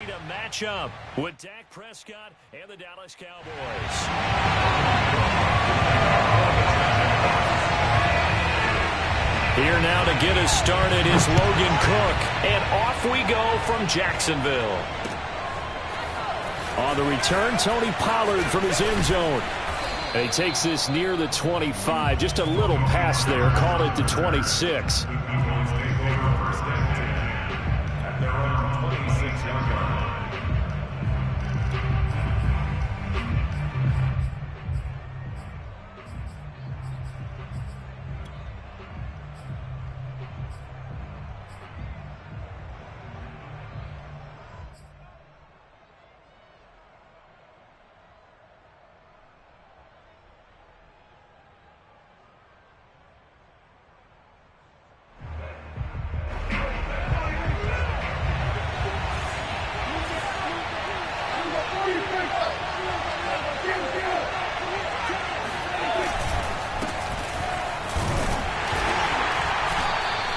to match up with Dak Prescott and the Dallas Cowboys. Here now to get us started is Logan Cook. And off we go from Jacksonville. On the return, Tony Pollard from his end zone. And he takes this near the 25. Just a little pass there. Called it the 26.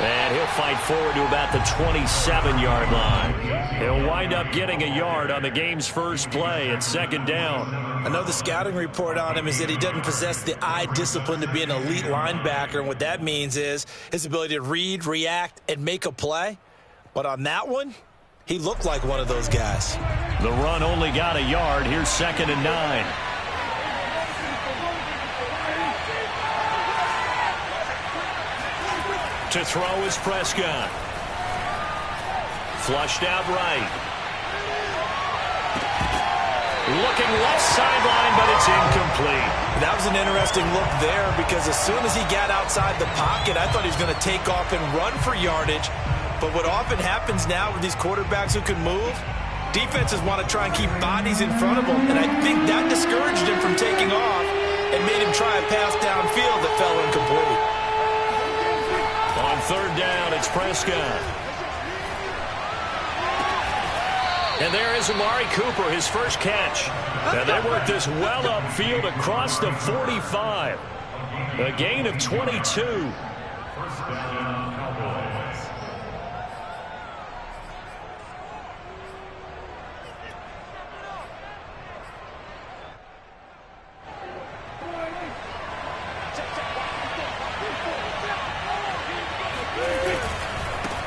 And he'll fight forward to about the 27-yard line. He'll wind up getting a yard on the game's first play at second down. I know the scouting report on him is that he doesn't possess the eye discipline to be an elite linebacker. And what that means is his ability to read, react, and make a play. But on that one, he looked like one of those guys. The run only got a yard. Here's 2nd and 9. To throw is Prescott. Flushed out right. Looking left sideline, but it's incomplete. That was an interesting look there because as soon as he got outside the pocket, I thought he was going to take off and run for yardage. But what often happens now with these quarterbacks who can move, defenses want to try and keep bodies in front of them. And I think that discouraged him from taking off and made him try a pass downfield that fell incomplete. On 3rd down, it's Prescott. And there is Amari Cooper, his first catch. And they work this well upfield across the 45. A gain of 22.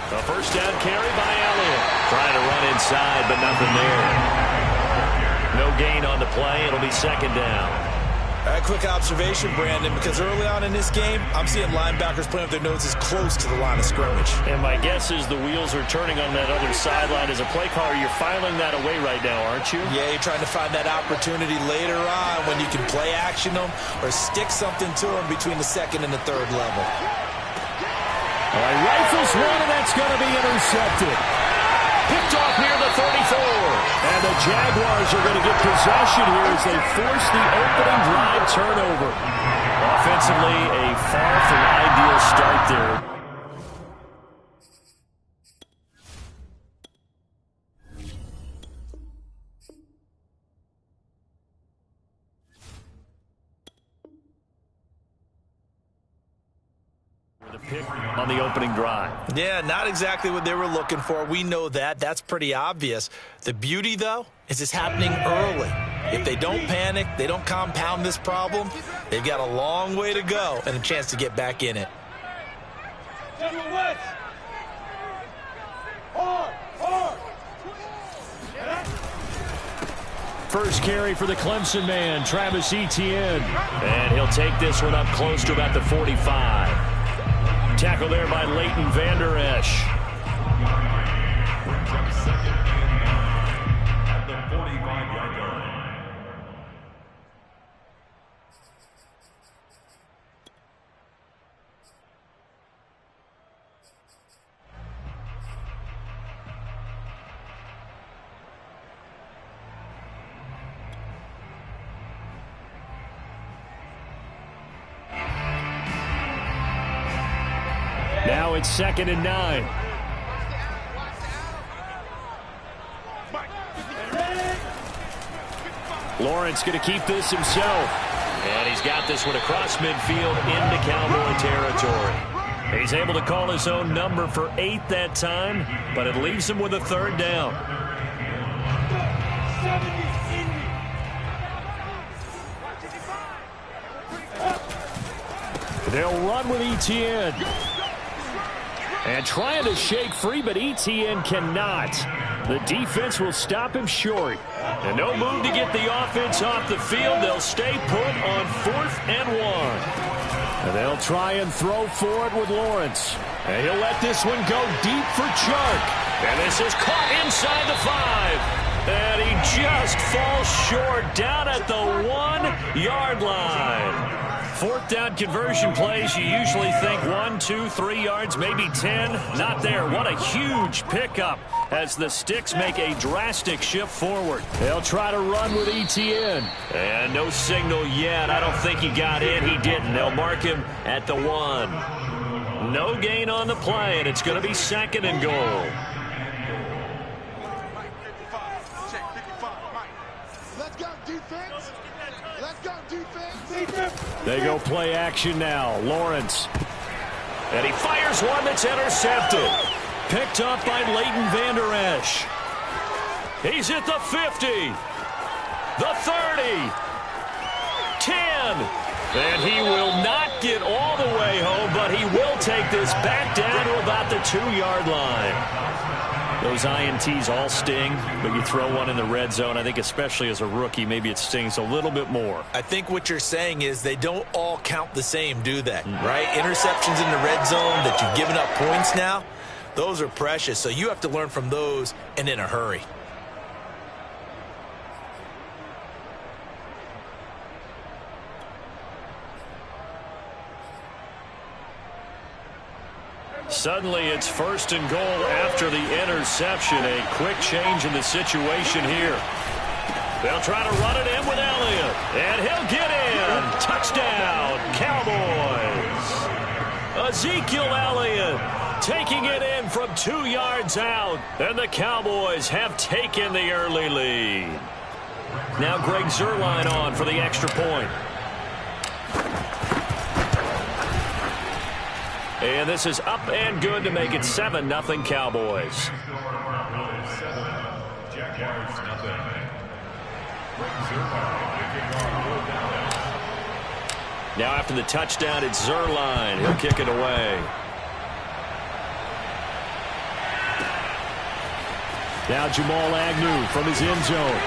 A first down carry by Elliott. Trying to run inside, but nothing there. No gain on the play. It'll be 2nd down. A quick observation, Brandon, because early on in this game, I'm seeing linebackers playing with their noses close to the line of scrimmage. And my guess is the wheels are turning on that other sideline. As a play caller, you're filing that away right now, aren't you? Yeah, you're trying to find that opportunity later on when you can play action them or stick something to them between the 2nd and the 3rd level. All right, rifles one, and that's going to be intercepted. Picked off near the 34. And the Jaguars are going to get possession here as they force the opening drive turnover. Offensively, a far from ideal start there. The pick on the opening drive. Yeah, not exactly what they were looking for. We know that. That's pretty obvious. The beauty, though, is it's happening early. If they don't panic, they don't compound this problem, they've got a long way to go and a chance to get back in it. First carry for the Clemson man, Travis Etienne. And he'll take this one up close to about the 45. Tackle there by Leighton Vander Esch. Now it's 2nd and 9. Lawrence going to keep this himself. And he's got this one across midfield into Cowboy territory. He's able to call his own number for 8 that time, but it leaves him with a 3rd down. They'll run with Etienne. And trying to shake free, but Etienne cannot. The defense will stop him short. And no move to get the offense off the field. They'll stay put on 4th and 1. And they'll try and throw for it with Lawrence. And he'll let this one go deep for Chark. And this is caught inside the 5. And he just falls short down at the 1-yard line. 4th down conversion plays, you usually think 1, 2, 3 yards, maybe 10. Not there. What a huge pickup as the Sticks make a drastic shift forward. They'll try to run with Etienne. And no signal yet. I don't think he got in. He didn't. They'll mark him at the 1. No gain on the play, and it's going to be 2nd and goal. Let's go, defense. Let's go, defense. They go play action now. Lawrence. And he fires one that's intercepted. Picked up by Leighton Vander Esch. He's at the 50. The 30. 10. And he will not get all the way home, but he will take this back down to about the 2-yard line. Those INTs all sting, but you throw one in the red zone. I think especially as a rookie, maybe it stings a little bit more. I think what you're saying is they don't all count the same, do they? Right? Interceptions in the red zone that you've given up points now, those are precious. So you have to learn from those and in a hurry. Suddenly it's 1st and goal after the interception. A quick change in the situation here. They'll try to run it in with Elliott. And he'll get in. Touchdown, Cowboys. Ezekiel Elliott taking it in from 2 yards out. And the Cowboys have taken the early lead. Now Greg Zuerlein on for the extra point. And this is up and good to make it 7-0 Cowboys. Now after the touchdown, it's Zuerlein. He'll kick it away. Now Jamal Agnew from his end zone.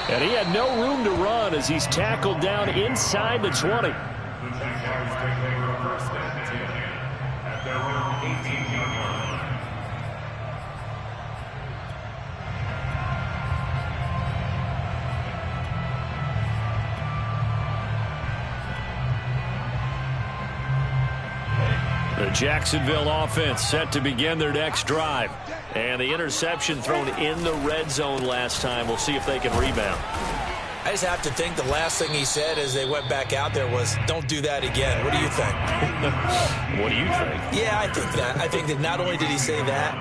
And he had no room to run as he's tackled down inside the 20. The Jacksonville offense set to begin their next drive. And the interception thrown in the red zone last time. We'll see if they can rebound. I just have to think the last thing he said as they went back out there was, don't do that again. What do you think? What do you think? Yeah, I think that. I think that not only did he say that,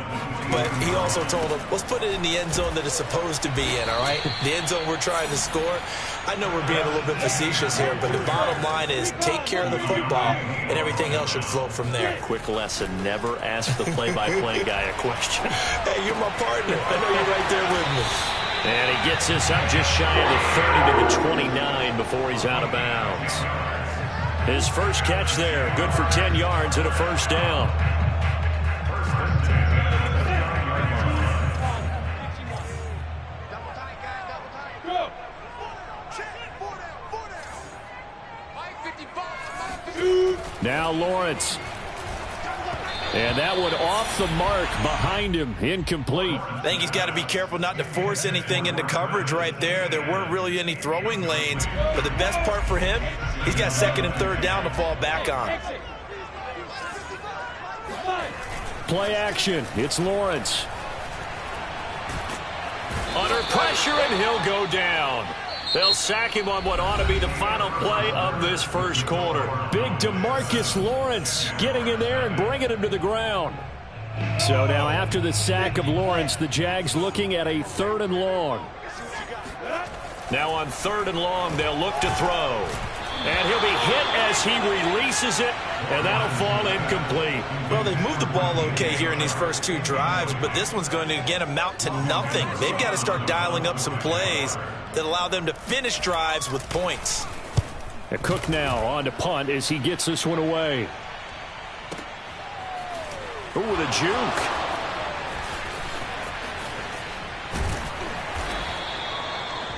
but he also told them, let's put it in the end zone that it's supposed to be in, all right? The end zone we're trying to score. I know we're being a little bit facetious here, but the bottom line is take care of the football, and everything else should flow from there. Quick lesson, never ask the play-by-play guy a question. Hey, you're my partner. I know you're right there with me. And he gets this up just shy of the 30 to the 29 before he's out of bounds. His first catch there, good for 10 yards and a first down. Now Lawrence. And that one off the mark behind him, incomplete. I think he's got to be careful not to force anything into coverage right there. There weren't really any throwing lanes, but the best part for him, he's got 2nd and 3rd down to fall back on. Play action, it's Lawrence. Under pressure, and he'll go down. They'll sack him on what ought to be the final play of this first quarter. Big DeMarcus Lawrence getting in there and bringing him to the ground. So now after the sack of Lawrence, the Jags looking at a 3rd and long. Now on 3rd and long, they'll look to throw. And he'll be hit as he releases it, and that'll fall incomplete. Well, they've moved the ball okay here in these first 2 drives, but this one's going to, again, amount to nothing. They've got to start dialing up some plays that allow them to finish drives with points. A Cook now on to punt as he gets this one away. Ooh, with a juke.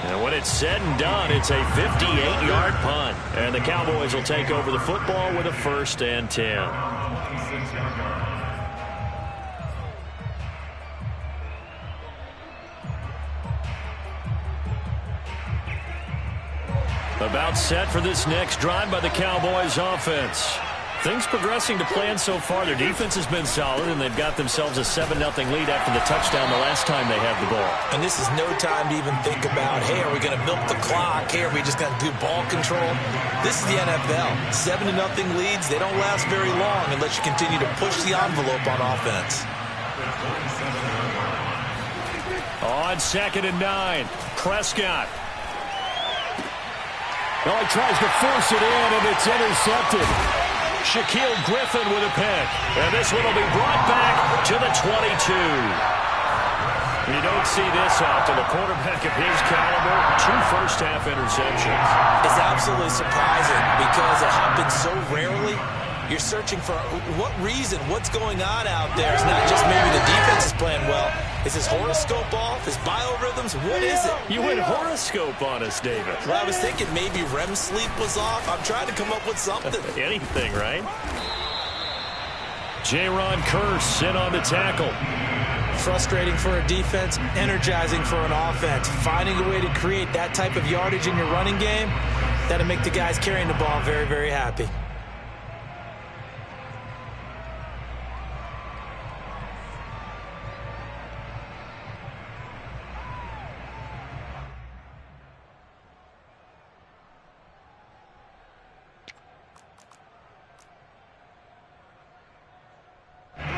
And when it's said and done, it's a 58-yard punt. And the Cowboys will take over the football with a 1st and 10. About set for this next drive by the Cowboys offense. Things progressing to plan so far. Their defense has been solid, and they've got themselves a 7-0 lead after the touchdown the last time they had the ball. And this is no time to even think about, hey, are we going to milk the clock? Hey, are we just going to do ball control? This is the NFL. 7-0 leads, they don't last very long unless you continue to push the envelope on offense. On 2nd and 9, Prescott. Well, he tries to force it in, and it's intercepted. Shaquille Griffin with a pick. And this one will be brought back to the 22. You don't see this often. A quarterback of his caliber, 2 first-half interceptions. It's absolutely surprising because it happens so rarely. You're searching for what reason, what's going on out there. It's not just maybe the defense is playing well. Is his horoscope off? His biorhythms? What is it? You went horoscope on us, David. Well, I was thinking maybe REM sleep was off. I'm trying to come up with something. Anything, right? J-Ron Curse in on the tackle. Frustrating for a defense, energizing for an offense. Finding a way to create that type of yardage in your running game, that'll make the guys carrying the ball very, very happy.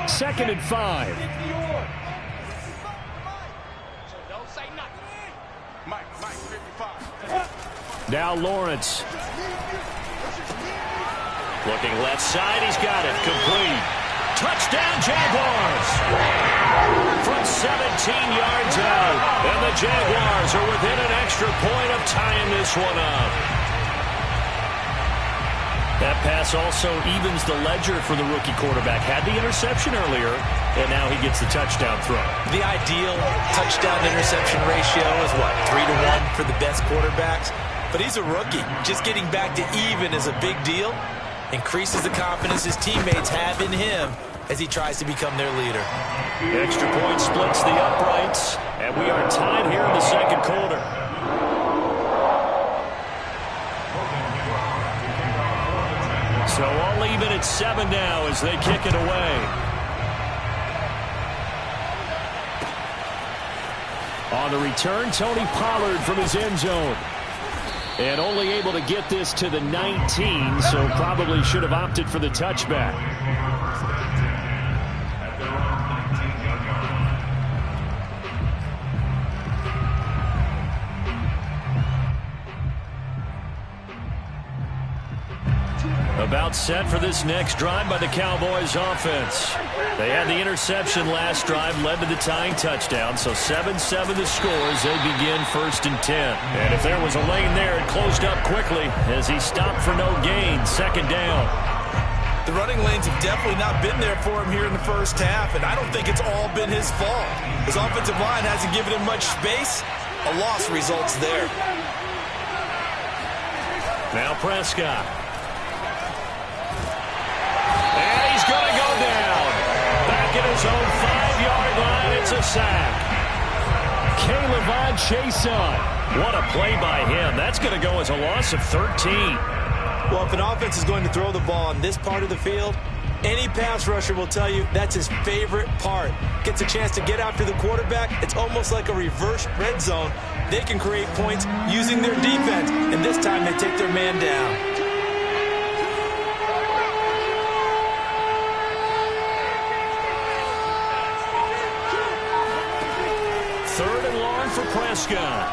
Second and 5. Now Lawrence. Looking left side, he's got it. Complete. Touchdown, Jaguars! From 17 yards out. And the Jaguars are within an extra point of tying this one up. That pass also evens the ledger for the rookie quarterback. Had the interception earlier, and now he gets the touchdown throw. The ideal touchdown-interception ratio is, what, 3-to-1 for the best quarterbacks? But he's a rookie. Just getting back to even is a big deal. Increases the confidence his teammates have in him as he tries to become their leader. The extra point splits the uprights, and we are tied here in the second quarter. So all even at 7 now as they kick it away. On the return, Tony Pollard from his end zone. And only able to get this to the 19, so probably should have opted for the touchback. About set for this next drive by the Cowboys offense. They had the interception last drive, led to the tying touchdown, so 7-7 the score as they begin 1st and 10. And if there was a lane there, it closed up quickly as he stopped for no gain. 2nd down. The running lanes have definitely not been there for him here in the first half, and I don't think it's all been his fault. His offensive line hasn't given him much space. A loss results there. Now Prescott. And he's going to go down. Back at his own 5-yard line, it's a sack. Caleb Chason. What a play by him. That's going to go as a loss of 13. Well, if an offense is going to throw the ball on this part of the field, any pass rusher will tell you that's his favorite part. Gets a chance to get after the quarterback. It's almost like a reverse red zone. They can create points using their defense, and this time they take their man down. For Prescott.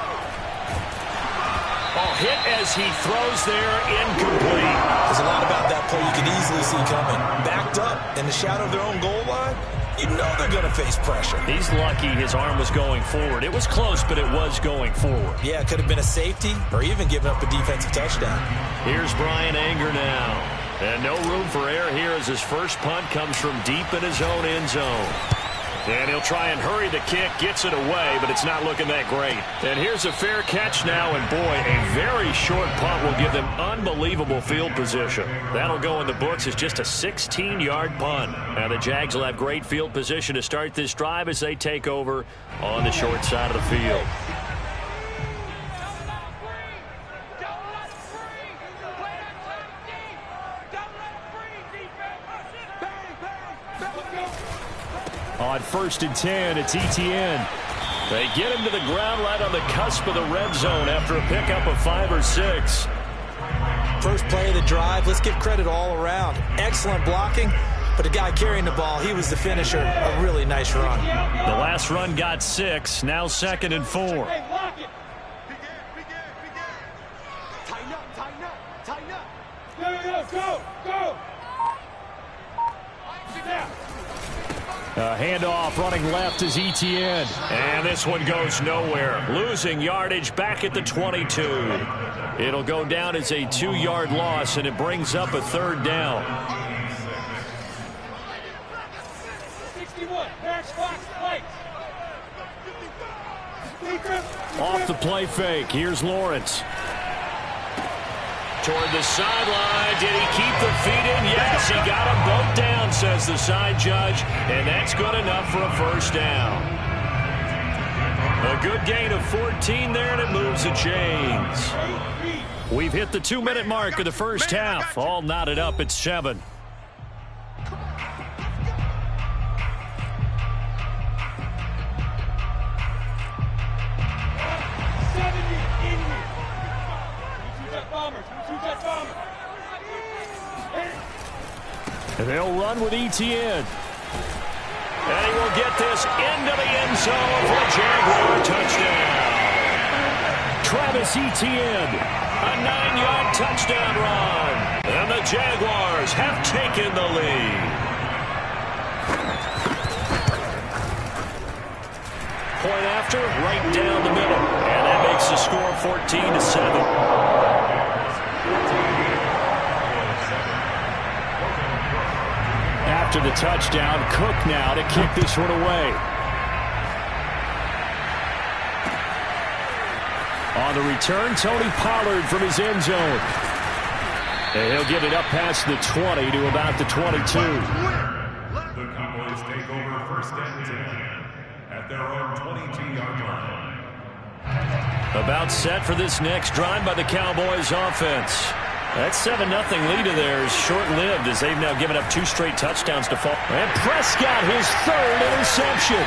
Oh, hit as he throws there, incomplete. There's a lot about that play you can easily see coming. Backed up in the shadow of their own goal line, you know they're going to face pressure. He's lucky his arm was going forward. It was close, but it was going forward. Yeah, it could have been a safety or even given up a defensive touchdown. Here's Brian Anger now. And no room for error here as his first punt comes from deep in his own end zone. And he'll try and hurry the kick, gets it away, but it's not looking that great. And here's a fair catch now, and boy, a very short punt will give them unbelievable field position. That'll go in the books as just a 16-yard punt. Now the Jags will have great field position to start this drive as they take over on the short side of the field. On 1st and 10, it's Etienne. They get him to the ground right on the cusp of the red zone after a pickup of 5 or 6. First play of the drive, let's give credit all around. Excellent blocking, but the guy carrying the ball, he was the finisher. A really nice run. The last run got 6, now 2nd and 4. Hey, lock it. Tighten up. Go. Sit down. A handoff running left is Etienne. And this one goes nowhere. Losing yardage back at the 22. It'll go down as a 2-yard loss, and it brings up a 3rd down. 61. Max Fox, lights. Off the play fake. Here's Lawrence. Toward the sideline. Did he keep the feet in? Yes, he got them both down, says the side judge. And that's good enough for a 1st down. A good gain of 14 there, and it moves the chains. We've hit the 2-minute mark of the first half. All knotted up at 7. And they'll run with Etienne. And he will get this into the end zone for a Jaguar touchdown. Travis Etienne, a 9-yard touchdown run. And the Jaguars have taken the lead. Point after, right down the middle. And that makes the score 14-7. After the touchdown, Cook now to kick this one away. On the return, Tony Pollard from his end zone. And he'll get it up past the 20 to about the 22. The Cowboys take over 1st and 10 at their own 22-yard line. About set for this next drive by the Cowboys offense. That 7-0 lead of theirs short-lived as they've now given up 2 straight touchdowns to fall. And Prescott, his 3rd interception.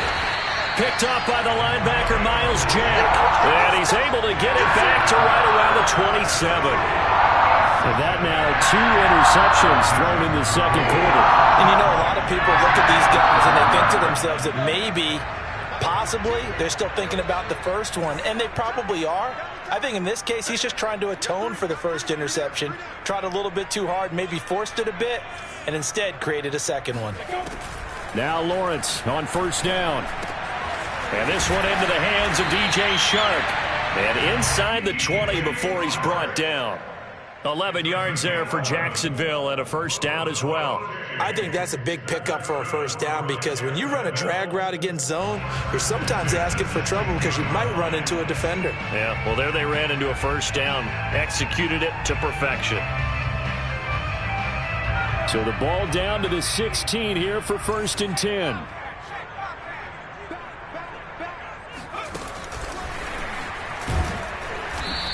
Picked off by the linebacker, Miles Jack. And he's able to get it back to right around the 27. And that now 2 interceptions thrown in the 2nd quarter. And you know, a lot of people look at these guys and they think to themselves that maybe, possibly, they're still thinking about the first one. And they probably are. I think in this case, he's just trying to atone for the 1st interception. Tried a little bit too hard, maybe forced it a bit, and instead created a 2nd one. Now Lawrence on 1st down. And this one into the hands of DJ Shark. And inside the 20 before he's brought down. 11 yards there for Jacksonville and a 1st down as well. I think that's a big pickup for a 1st down because when you run a drag route against zone, you're sometimes asking for trouble because you might run into a defender. Yeah, well, there they ran into a 1st down, executed it to perfection. So the ball down to the 16 here for 1st and 10.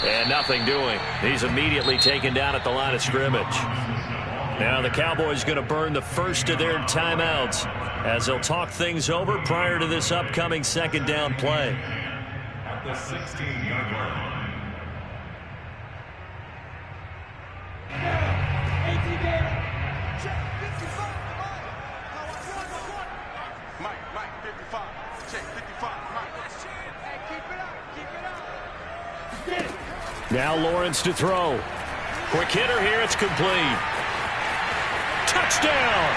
And nothing doing. He's immediately taken down at the line of scrimmage. Now the Cowboys going to burn the first of their timeouts as they'll talk things over prior to this upcoming 2nd down play. At the 16-yard line. Mike, 55. Check 55. Mike. Hey, keep it up. Now Lawrence to throw. Quick hitter here. It's complete. Touchdown.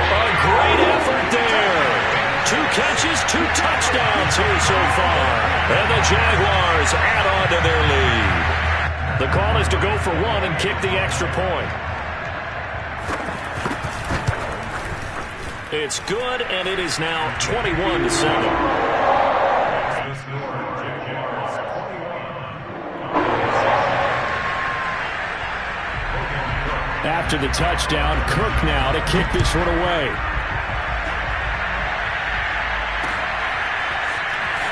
A great effort there. 2 catches, 2 touchdowns here so far. And the Jaguars add on to their lead. The call is to go for 1 and kick the extra point. It's good, and it is now 21-7. After the touchdown, Cook now to kick this one away.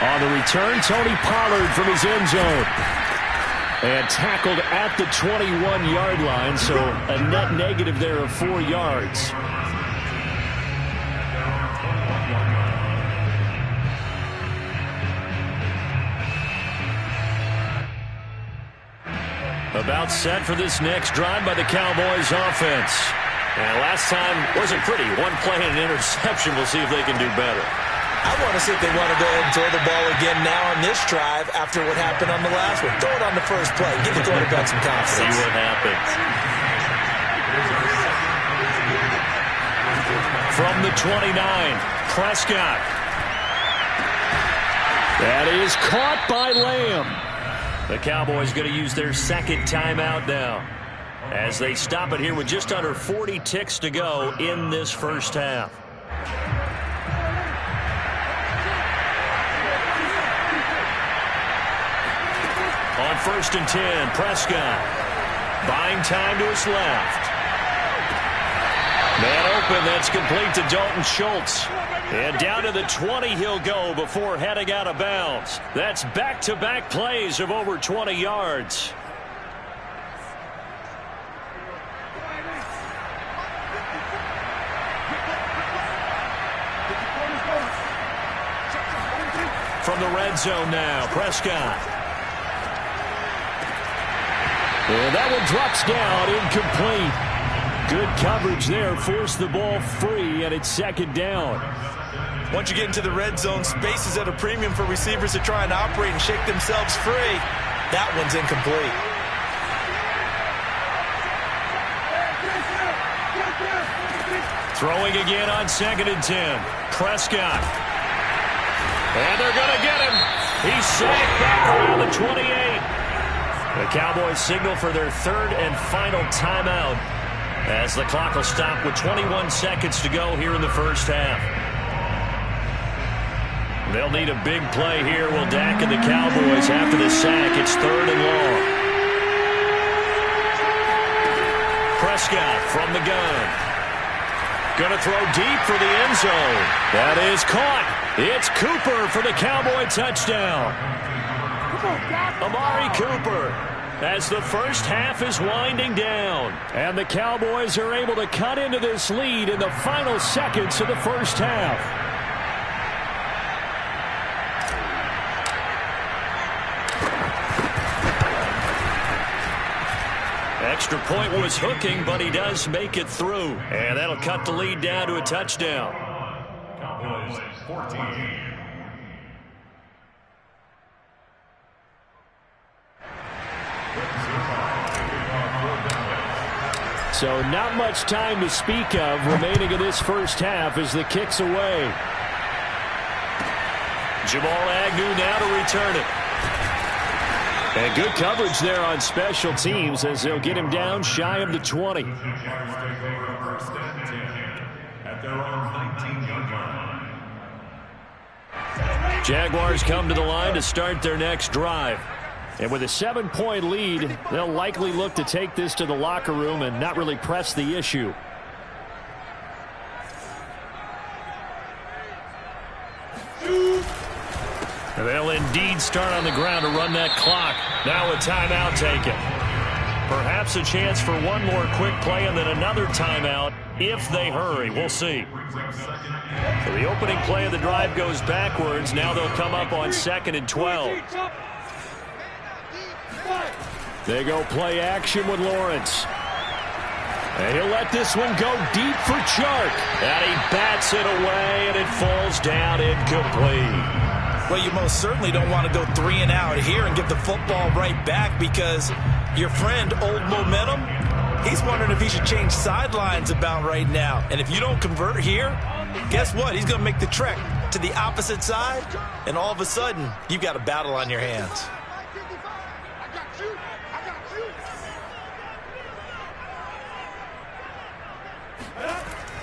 On the return, Tony Pollard from his end zone. And tackled at the 21-yard line, so a net negative there of 4 yards. About set for this next drive by the Cowboys offense. And last time wasn't pretty. 1 play and an interception. We'll see if they can do better. I want to see if they want to go ahead and throw the ball again now on this drive after what happened on the last one. Throw it on the first play. Give the quarterback some confidence. See what happens. From the 29, Prescott. That is caught by Lamb. The Cowboys going to use their second timeout now as they stop it here with just under 40 ticks to go in this first half. On 1st and 10, Prescott buying time to his left. Man open, that's complete to Dalton Schultz. And down to the 20 he'll go before heading out of bounds. That's back-to-back plays of over 20 yards. From the red zone now, Prescott. And that one drops down, incomplete. Good coverage there, forced the ball free, and it's 2nd down. Once you get into the red zone, space is at a premium for receivers to try and operate and shake themselves free. That one's incomplete. Throwing again on 2nd and 10. Prescott. And they're going to get him. He's sacked back around the 28. The Cowboys signal for their 3rd and final timeout as the clock will stop with 21 seconds to go here in the first half. They'll need a big play here. Will Dak and the Cowboys after the sack. It's 3rd and long. Prescott from the gun. Going to throw deep for the end zone. That is caught. It's Cooper for the Cowboy touchdown. Amari Cooper as the first half is winding down. And the Cowboys are able to cut into this lead in the final seconds of the first half. Extra point was hooking, but he does make it through. And that'll cut the lead down to a touchdown. Cowboys 14. So not much time to speak of remaining in this first half as the kick's away. Jamal Agnew now to return it. And good coverage there on special teams as they'll get him down shy of the 20. Jaguars come to the line to start their next drive. And with a 7-point lead, they'll likely look to take this to the locker room and not really press the issue. They'll indeed start on the ground to run that clock. Now a timeout taken. Perhaps a chance for one more quick play and then another timeout if they hurry. We'll see. So the opening play of the drive goes backwards. Now they'll come up on 2nd and 12. They go play action with Lawrence. And he'll let this one go deep for Chark. And he bats it away, and it falls down incomplete. Well, you most certainly don't want to go 3 and out here and give the football right back because your friend, old momentum, He's wondering if he should change sidelines about right now. And if you don't convert here, guess what? He's going to make the trek to the opposite side, and all of a sudden, you've got a battle on your hands.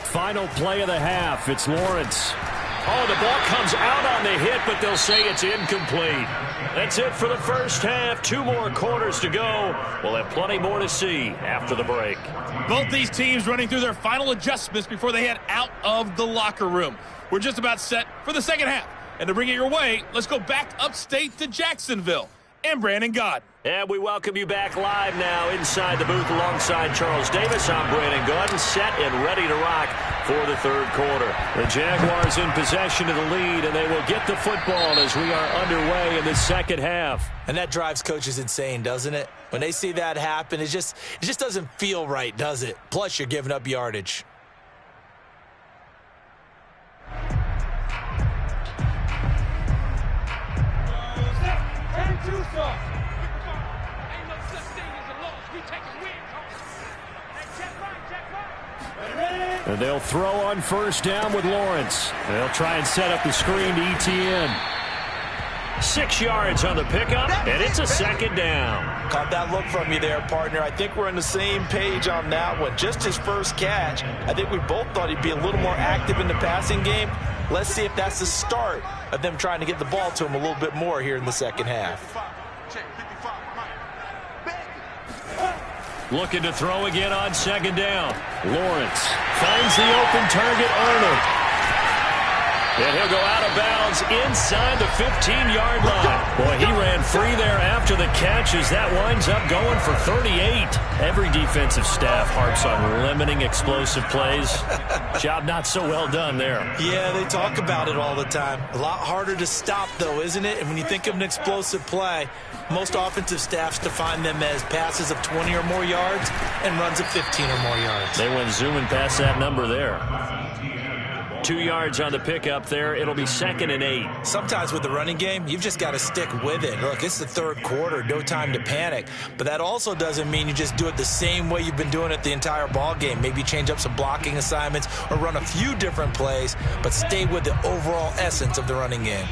Final play of the half. It's Lawrence. Oh, the ball comes out on the hit, but they'll say it's incomplete. That's it for the first half. 2 more quarters to go. We'll have plenty more to see after the break. Both these teams running through their final adjustments before they head out of the locker room. We're just about set for the second half. And to bring it your way, let's go back upstate to Jacksonville. And Brandon Gaud. And we welcome you back live now inside the booth alongside Charles Davis. I'm Brandon Gaud, set and ready to rock for the third quarter. The Jaguars in possession of the lead, and they will get the football as we are underway in the second half. And that drives coaches insane, doesn't it? When they see that happen, it just doesn't feel right, does it? Plus, you're giving up yardage. And they'll throw on first down with Lawrence. They'll try and set up the screen to ETN. 6 yards on the pickup, and it's a second down. Caught that look from you there, partner. I think we're on the same page on that one. Just his first catch, I think we both thought he'd be a little more active in the passing game. Let's see if that's the start of them trying to get the ball to him a little bit more here in the second half. Looking to throw again on second down. Lawrence finds the open target, Arnold. And he'll go out of bounds inside the 15-yard line. Boy, he ran free there after the catches. That winds up going for 38. Every defensive staff harps on limiting explosive plays. Job not so well done there. Yeah, they talk about it all the time. A lot harder to stop, though, isn't it? And when you think of an explosive play, most offensive staffs define them as passes of 20 or more yards and runs of 15 or more yards. They went zooming past that number there. 2 yards on the pickup there. It'll be 2nd and 8. Sometimes with the running game, you've just got to stick with it. Look, it's the third quarter. No time to panic. But that also doesn't mean you just do it the same way you've been doing it the entire ball game. Maybe change up some blocking assignments or run a few different plays, but stay with the overall essence of the running game.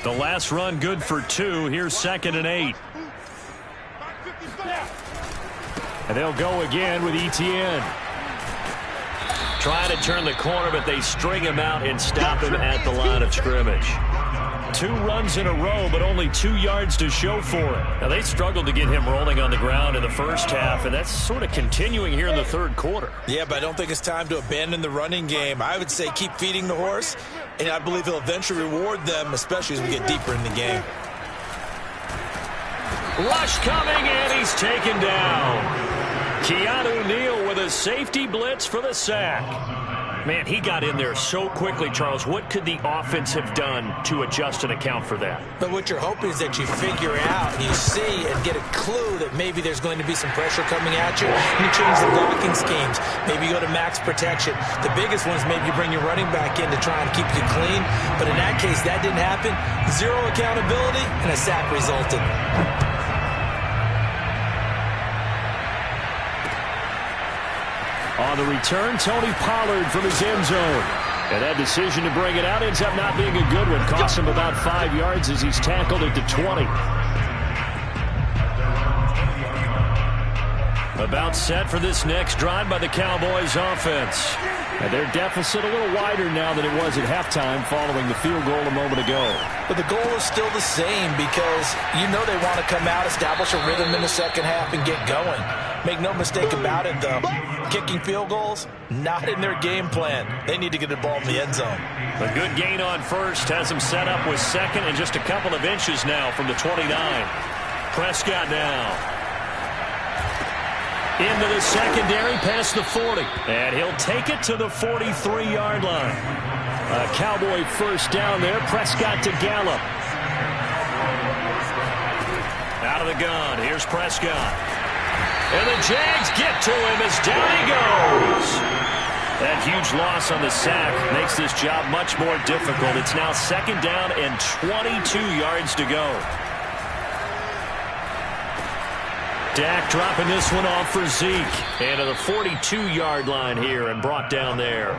The last run good for 2. Here's 2nd and 8. And they'll go again with ETN. Trying to turn the corner, but they string him out and stop him at the line of scrimmage. 2 runs in a row, but only 2 yards to show for it. Now, they struggled to get him rolling on the ground in the first half, and that's sort of continuing here in the third quarter. Yeah, but I don't think it's time to abandon the running game. I would say keep feeding the horse, and I believe he'll eventually reward them, especially as we get deeper in the game. Rush coming, and he's taken down. Keanu Neal with a safety blitz for the sack. Man, he got in there so quickly, Charles. What could the offense have done to adjust and account for that? But what you're hoping is that you figure out, and you see and get a clue that maybe there's going to be some pressure coming at you, and you change the blocking schemes. Maybe you go to max protection. The biggest one is maybe you bring your running back in to try and keep you clean. But in that case, that didn't happen. 0 accountability, and a sack resulted. On the return, Tony Pollard from his end zone. And that decision to bring it out ends up not being a good one. Costs him about 5 yards as he's tackled at the 20. About set for this next drive by the Cowboys offense. And their deficit a little wider now than it was at halftime following the field goal a moment ago. But the goal is still the same because you know they want to come out, establish a rhythm in the second half, and get going. Make no mistake about it, though. Kicking field goals, not in their game plan. They need to get the ball in the end zone. A good gain on first has them set up with second and just a couple of inches now from the 29. Prescott now. Into the secondary past the 40. And he'll take it to the 43-yard line. A Cowboy first down there. Prescott to Gallup. Out of the gun. Here's Prescott. And the Jags get to him as down he goes. That huge loss on the sack makes this job much more difficult. It's now 2nd down and 22 yards to go. Dak dropping this one off for Zeke. And to the 42-yard line here and brought down there.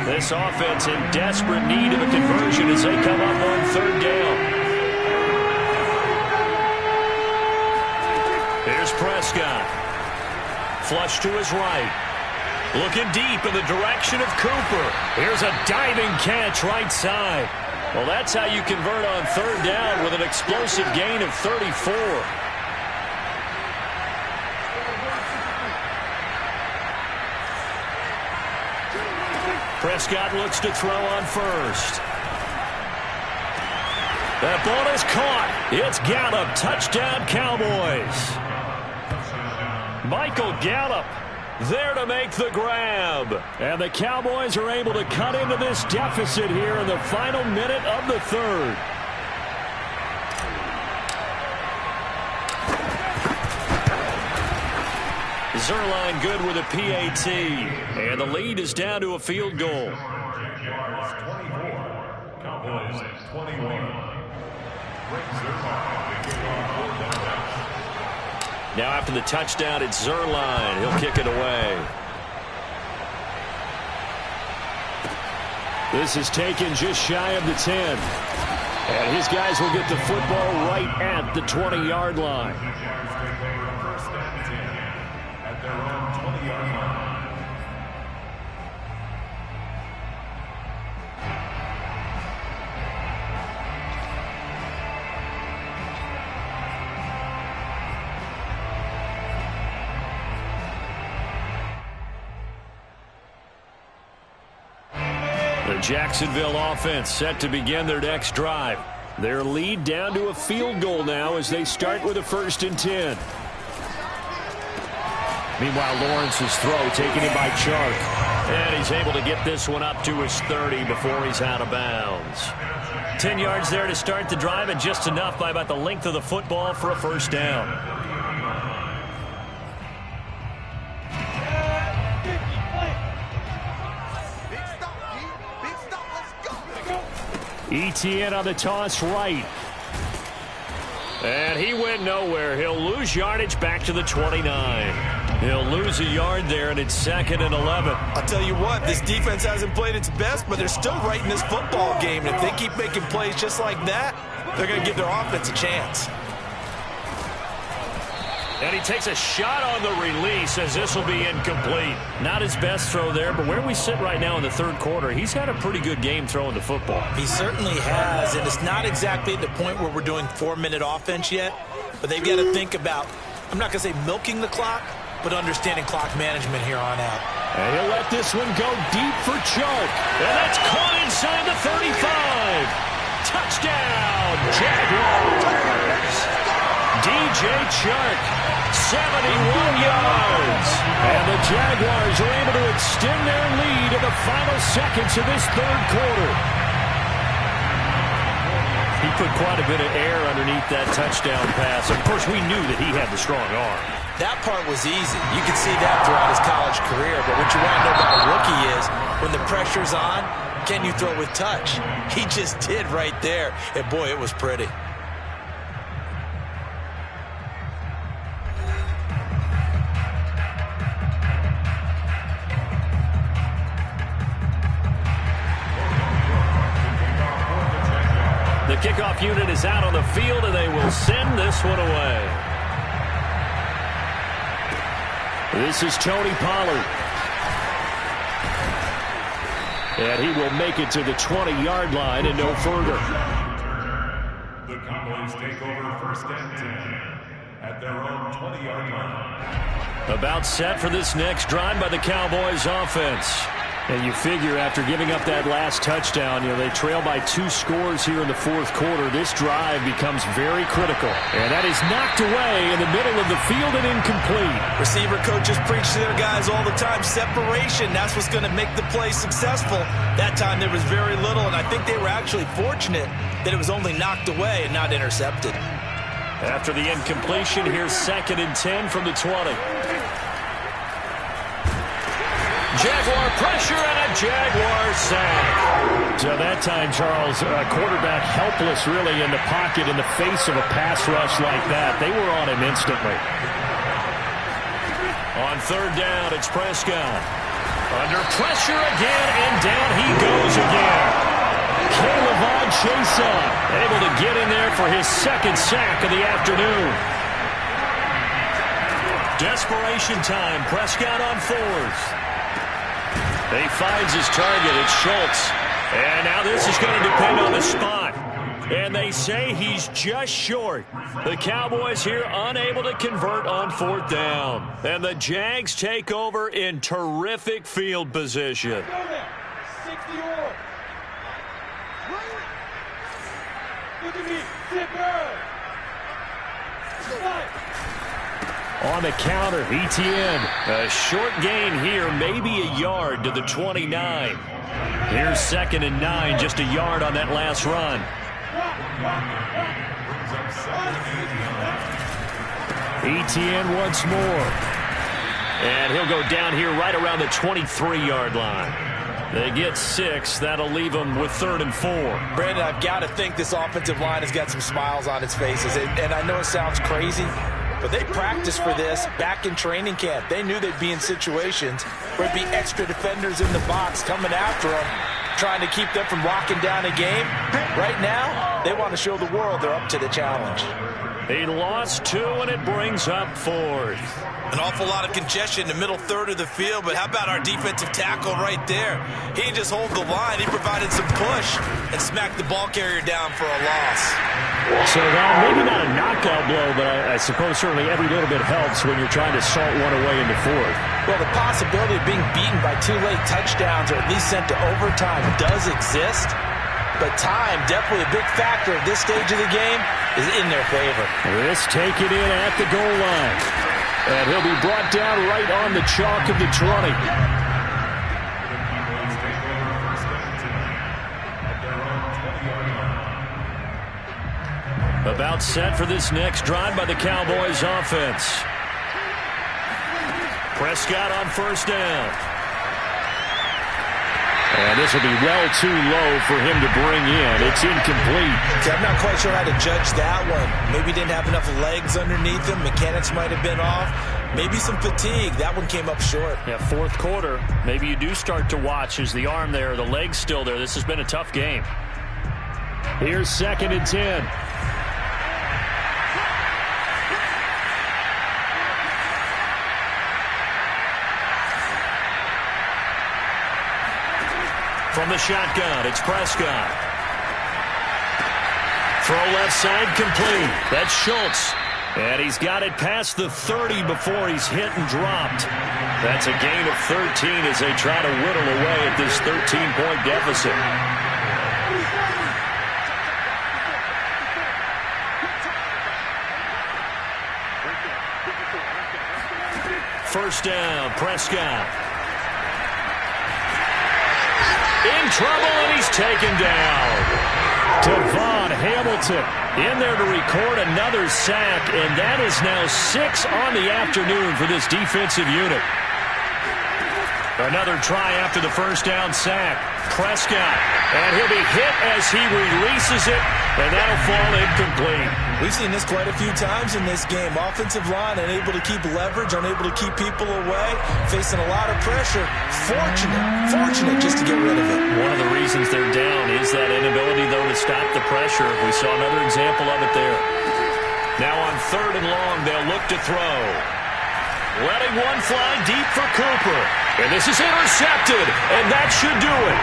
This offense in desperate need of a conversion as they come up on third down. Here's Prescott. Flush to his right. Looking deep in the direction of Cooper. Here's a diving catch right side. Well, that's how you convert on third down with an explosive gain of 34. Prescott looks to throw on first. That ball is caught. It's Gallup. Touchdown, Cowboys. Michael Gallup there to make the grab. And the Cowboys are able to cut into this deficit here in the final minute of the third. Zerline good with a PAT. And the lead is down to a field goal. Cowboys 21. Now after the touchdown, it's Zerline. He'll kick it away. This is taken just shy of the 10. And his guys will get the football right at the 20-yard line. First and 10 at their own 20-yard line. The Jacksonville offense set to begin their next drive. Their lead down to a field goal now as they start with a 1st and 10. Meanwhile, Lawrence's throw taken in by Chark. And he's able to get this one up to his 30 before he's out of bounds. 10 yards there to start the drive, and just enough by about the length of the football for a first down. ETN on the toss right. And he went nowhere. He'll lose yardage back to the 29. He'll lose a yard there, and it's 2nd and 11. I'll tell you what, this defense hasn't played its best, but they're still right in this football game. And if they keep making plays just like that, they're going to give their offense a chance. And he takes a shot on the release as this will be incomplete. Not his best throw there, but where we sit right now in the third quarter, he's had a pretty good game throwing the football. He certainly has, and it's not exactly at the point where we're doing 4-minute offense yet, but they've got to think about, I'm not going to say milking the clock, but understanding clock management here on out. And he'll let this one go deep for Chark. And that's caught inside the 35. Touchdown, Jaguars. DJ Chark, 71 yards. And the Jaguars are able to extend their lead in the final seconds of this third quarter. He put quite a bit of air underneath that touchdown pass. Of course, we knew that he had the strong arm. That part was easy. You could see that throughout his college career. But what you want to know about a rookie is when the pressure's on, can you throw with touch? He just did right there. And, boy, it was pretty. The kickoff unit is out on the field, and they will send this one away. This is Tony Pollard. And he will make it to the 20-yard line and no further. The Cowboys take over 1st and 10 at their own 20-yard line. About set for this next drive by the Cowboys offense. And you figure after giving up that last touchdown, they trail by 2 scores here in the fourth quarter. This drive becomes very critical. And that is knocked away in the middle of the field and incomplete. Receiver coaches preach to their guys all the time, separation. That's what's going to make the play successful. That time there was very little, and I think they were actually fortunate that it was only knocked away and not intercepted. After the incompletion, here's 2nd and 10 from the 20. Jaguar pressure and a Jaguar sack. So that time, Charles, quarterback helpless really in the pocket in the face of a pass rush like that. They were on him instantly. On third down, it's Prescott. Under pressure again, and down he goes again. Caleb Chason able to get in there for his second sack of the afternoon. Desperation time. Prescott on fourth. He finds his target. It's Schultz. And now this is going to depend on the spot. And they say he's just short. The Cowboys here unable to convert on fourth down. And the Jags take over in terrific field position. On the counter, Etienne. A short gain here, maybe a yard to the 29. Here's 2nd and 9, just a yard on that last run. Etienne once more. And he'll go down here right around the 23-yard line. They get 6. That'll leave them with 3rd and 4. Brandon, I've got to think this offensive line has got some smiles on its faces. And I know it sounds crazy, but they practiced for this back in training camp. They knew they'd be in situations where it'd be extra defenders in the box coming after them, trying to keep them from locking down a game. Right now, they want to show the world they're up to the challenge. He lost 2, and it brings up 4th. An awful lot of congestion in the middle third of the field, but how about our defensive tackle right there? He didn't just hold the line. He provided some push and smacked the ball carrier down for a loss. So that maybe not a knockout blow, but I suppose certainly every little bit helps when you're trying to salt one away into fourth. Well, the possibility of being beaten by 2 late touchdowns or at least sent to overtime does exist, but time, definitely a big factor at this stage of the game, is in their favor. This taken in at the goal line. And he'll be brought down right on the chalk of the 20. About set for this next drive by the Cowboys offense. Prescott on first down. And this will be well too low for him to bring in. It's incomplete. See, I'm not quite sure how to judge that one. Maybe didn't have enough legs underneath him. Mechanics might have been off. Maybe some fatigue. That one came up short. Yeah, fourth quarter. Maybe you do start to watch. Is the arm there? The leg's still there? This has been a tough game. Here's 2nd and 10. From the shotgun, it's Prescott. Throw left side complete. That's Schultz. And he's got it past the 30 before he's hit and dropped. That's a gain of 13 as they try to whittle away at this 13-point deficit. First down, Prescott. In trouble, and he's taken down. Devon Hamilton in there to record another sack, and that is now 6 on the afternoon for this defensive unit. Another try after the first down sack. Prescott, and he'll be hit as he releases it, and that'll fall incomplete. We've seen this quite a few times in this game. Offensive line unable to keep leverage, unable to keep people away, facing a lot of pressure. Fortunate just to get rid of it. One of the reasons they're down is that inability, though, to stop the pressure. We saw another example of it there. Now on 3rd and long, they'll look to throw. Letting one fly deep for Cooper. And this is intercepted, and that should do it.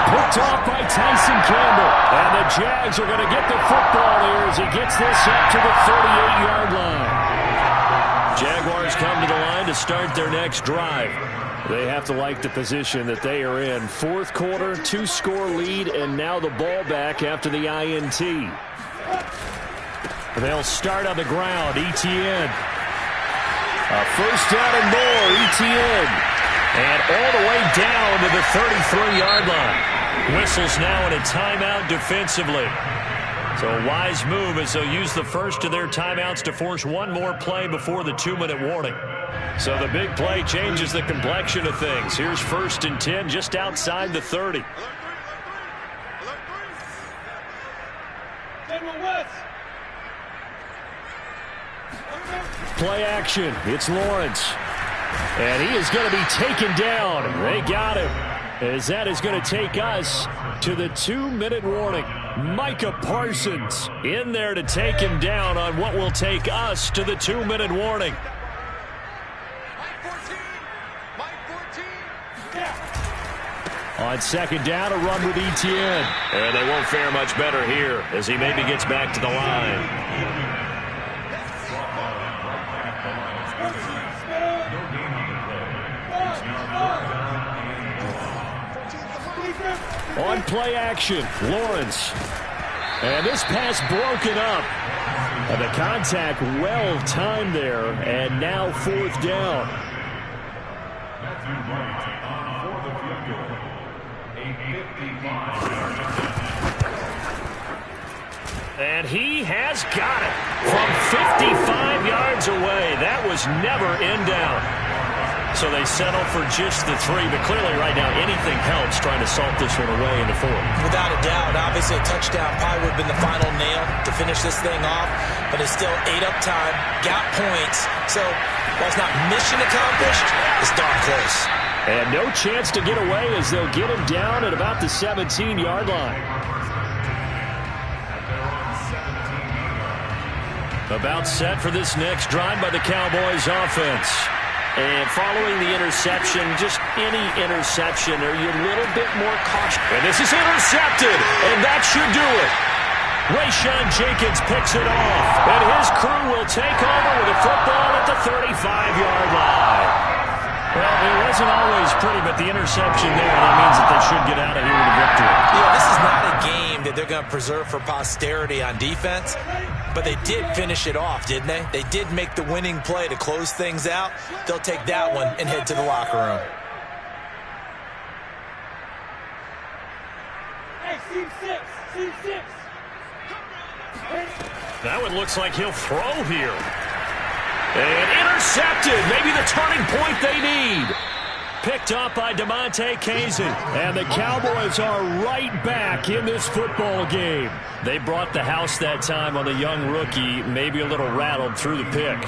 Picked off by Tyson Campbell. And the Jags are going to get the football here as he gets this up to the 38-yard line. Jaguars come to the line to start their next drive. They have to like the position that they are in. Fourth quarter, 2-score lead, and now the ball back after the INT. They'll start on the ground. Etienne. A first down and more. Etienne. And all the way down to the 33-yard line. Whistles now in a timeout defensively. So a wise move as they'll use the first of their timeouts to force one more play before the 2-minute warning. So the big play changes the complexion of things. Here's 1st and 10 just outside the 30. Play action. It's Lawrence. And he is going to be taken down. They got him. As that is going to take us to the 2-minute warning. Micah Parsons in there to take him down on what will take us to the 2-minute warning. On second down, a run with Etienne. And they won't fare much better here as he maybe gets back to the line. On play action, Lawrence. And this pass broken up. And the contact well timed there. And now 4th down. And he has got it from 55 yards away. That was never in down. So they settle for just the 3, but clearly right now anything helps trying to salt this one away in the 4th. Without a doubt, obviously a touchdown probably would have been the final nail to finish this thing off, but it's still 8 up time, got points. So while it's not mission accomplished, it's darn close. And no chance to get away as they'll get him down at about the 17-yard line. About set for this next drive by the Cowboys offense. And following the interception, just any interception, are you a little bit more cautious? And this is intercepted, and that should do it. Rayshawn Jenkins picks it off, and his crew will take over with a football at the 35-yard line. Well, it wasn't always pretty, but the interception there, that means that they should get out of here with a victory. Yeah, this is not a game that they're going to preserve for posterity on defense, but they did finish it off, didn't they? They did make the winning play to close things out. They'll take that one and head to the locker room. Hey, Team 6. That one looks like he'll throw here. And intercepted. Maybe the turning point they need. Picked up by DeMonte Kazin. And the Cowboys are right back in this football game. They brought the house that time on the young rookie. Maybe a little rattled through the pick.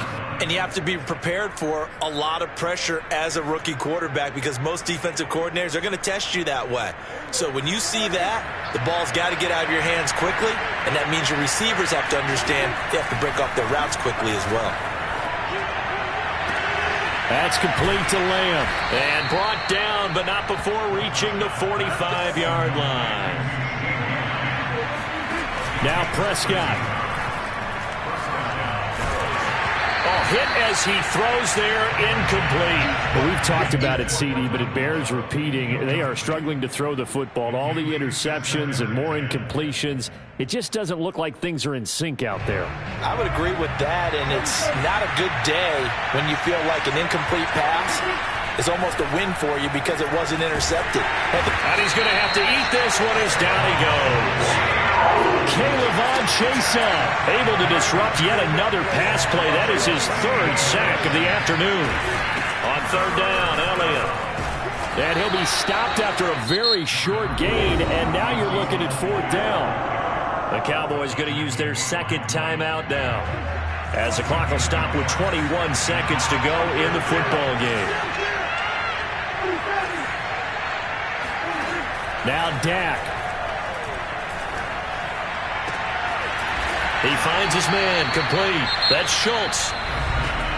And you have to be prepared for a lot of pressure as a rookie quarterback because most defensive coordinators are going to test you that way. So when you see that, the ball's got to get out of your hands quickly, and that means your receivers have to understand they have to break off their routes quickly as well. That's complete to Lamb. And brought down, but not before reaching the 45-yard line. Now Prescott. Hit as he throws there, incomplete. Well, we've talked about it, CD, but it bears repeating. They are struggling to throw the football. All the interceptions and more incompletions. It just doesn't look like things are in sync out there. I would agree with that, and it's not a good day when you feel like an incomplete pass is almost a win for you because it wasn't intercepted. And he's going to have to eat this one as down he goes. Kayvon Chason able to disrupt yet another pass play. That is his 3rd sack of the afternoon. On 3rd down, Elliott. And he'll be stopped after a very short gain, and now you're looking at 4th down. The Cowboys going to use their 2nd timeout now, as the clock will stop with 21 seconds to go in the football game. Now Dak. He finds his man, complete. That's Schultz.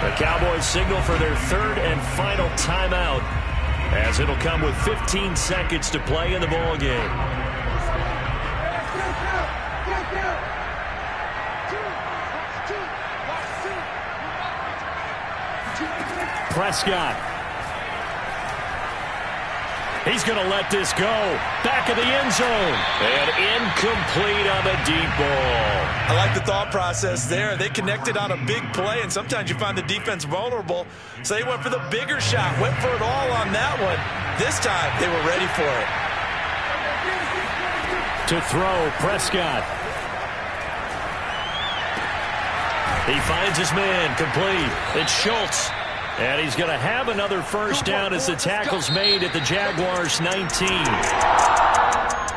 The Cowboys signal for their 3rd and final timeout, as it'll come with 15 seconds to play in the ball game. Prescott. He's going to let this go. Back of the end zone. And incomplete on the deep ball. I like the thought process there. They connected on a big play, and sometimes you find the defense vulnerable. So they went for the bigger shot, went for it all on that one. This time, they were ready for it. To throw, Prescott. He finds his man, complete. It's Schultz. And he's going to have another 1st down as the tackle's made at the Jaguars' 19.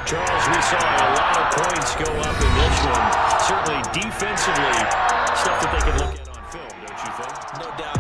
Charles, we saw a lot of points go up in this one. Certainly defensively, stuff that they can look at.